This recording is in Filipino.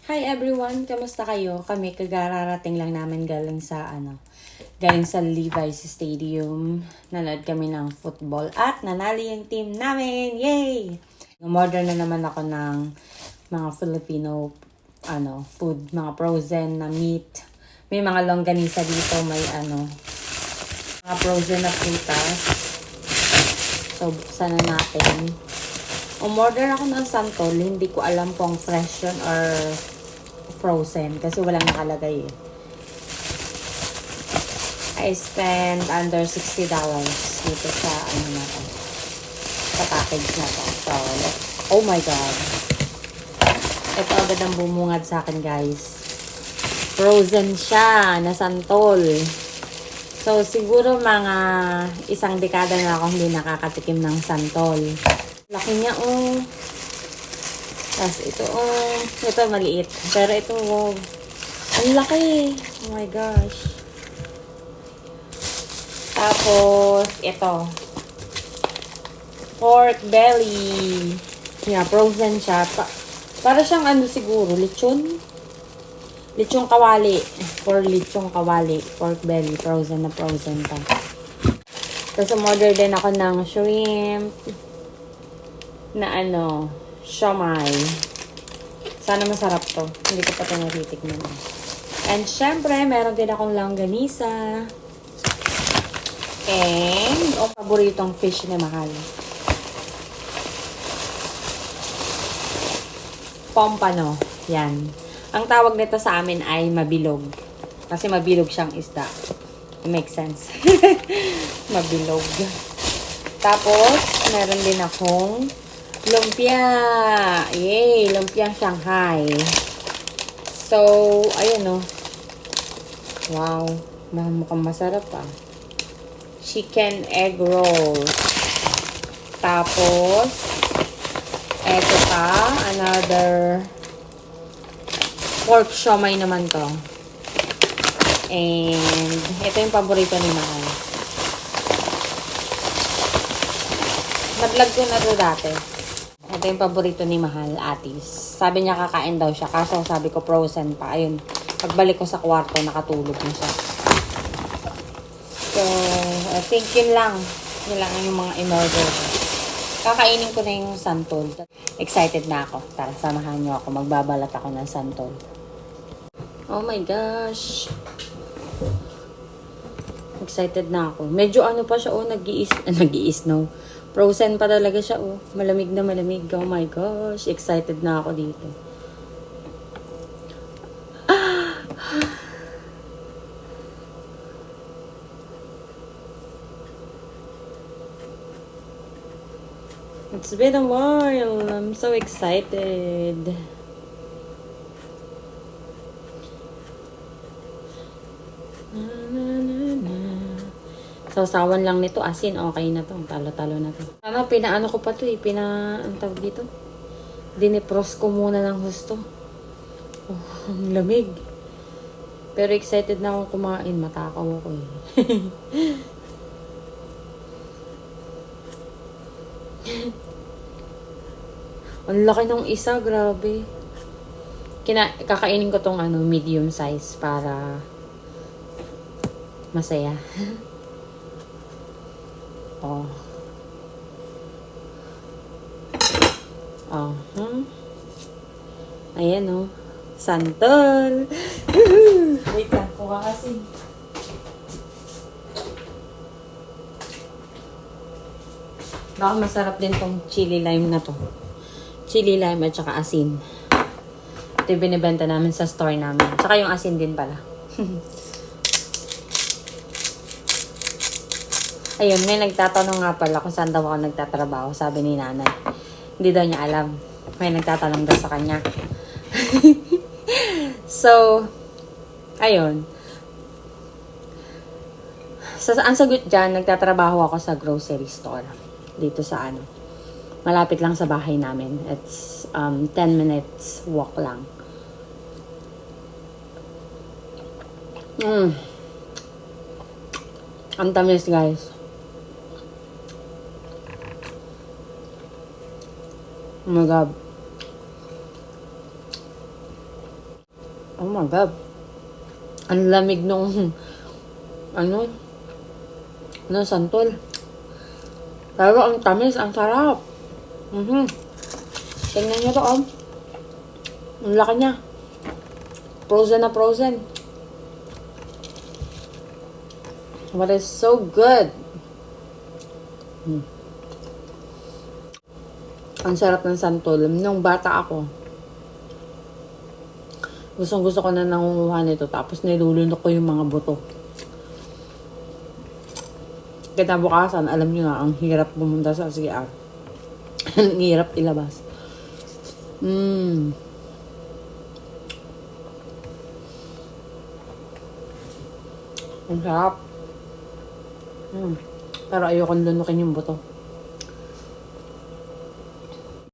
Hi everyone! Kamusta kayo? Kami kagararating lang namin galing sa Levi's Stadium. Nanood kami ng football at nanali yung team namin! Yay! Umorder na naman ako ng mga Filipino food, mga frozen na meat. May mga longganisa dito, may mga frozen na prutas. So, buksan na natin. Umorder ako ng santol, hindi ko alam kung fresh yun or frozen kasi walang nakalagay eh. I spent under $60 dito sa na to, sa package na to. So, oh my god. Ito agad ang bumungad sa akin, guys. Frozen siya na santol. So, siguro mga isang dekada na ako hindi nakakatikim ng santol. Laki niya, oh. Tapos ito maliit. Pero ito, wow. Ang laki. Oh my gosh. Tapos, ito. Pork belly. Yeah, frozen siya. Para siyang siguro, lechon. Lechong kawali. Lechong kawali. Pork belly. Frozen na frozen pa. Tapos, umorder din ako ng shrimp. Na siomai. Sana masarap to. Hindi ko pa ito natitikman. And syempre, meron din akong longganisa. And, paboritong fish na mahal. Pompano. Yan. Ang tawag nito sa amin ay mabilog. Kasi mabilog siyang isda. It makes sense. Mabilog. Tapos, meron din akong lumpia. Yay! Lumpiang Shanghai. So, ayun o. Wow. Mukhang masarap ah. Chicken egg roll. Tapos, eto pa. Another pork siomai naman to. And, ito yung paborito ni Mahal. Nag-vlog ko na to dati. Ito yung paborito ni Mahal, Atis. Sabi niya kakain daw siya. Kaso sabi ko frozen pa. Ayun. Pagbalik ko sa kwarto, nakatulog na siya. So, I think yun lang. Yun lang yung mga in-order. Kakainin ko na yung santol. Excited na ako. Tara, samahan niyo ako. Magbabalat ako ng santol. Oh my gosh. Excited na ako. Medyo pa siya, nag-iis, no. Frozen pa talaga siya, oh. Malamig na malamig. Oh my gosh. Excited na ako dito. It's been a while. I'm so excited. Sausawan lang nito, asin, okay na to. Talo-talo na to. Sana pinaano ko pa to eh. Ang tawag dito. Dinepros ko muna ng husto. Oh, ang lamig. Pero excited na akong kumain. Matakaw ako eh. Ang laki ng isa, grabe. Kakainin ko tong medium size para masaya. Oh. Ayan oh. Santol. Wait lang, kuha kasi. Baka masarap din tong chili lime na to. Chili lime at saka asin. Ito yung binibenta namin sa store namin. Tsaka yung asin din pala. Ayun, may nagtatanong nga pala kung saan daw ako nagtatrabaho. Sabi ni nanay. Hindi daw niya alam. May nagtatanong daw sa kanya. So, ayun. Ang sagot dyan, nagtatrabaho ako sa grocery store. Dito sa malapit lang sa bahay namin. It's 10 minutes walk lang. Ang tamis, guys. Oh my God. Oh my God. Ang lamig nung, ano, ng santol. Pero ang tamis, ang sarap. Tingnan nyo to, oh. Ang laki niya. Frozen na frozen. But it's so good. Ang sarap ng santol. Nung bata ako, gustong gusto ko na nangunguha nito. Tapos nilulunok ko yung mga buto. Kinabukasan, alam nyo na, ang hirap pumunta sa CR. Ang hirap ilabas. Ang sarap. Pero ayokong lunukin yung buto.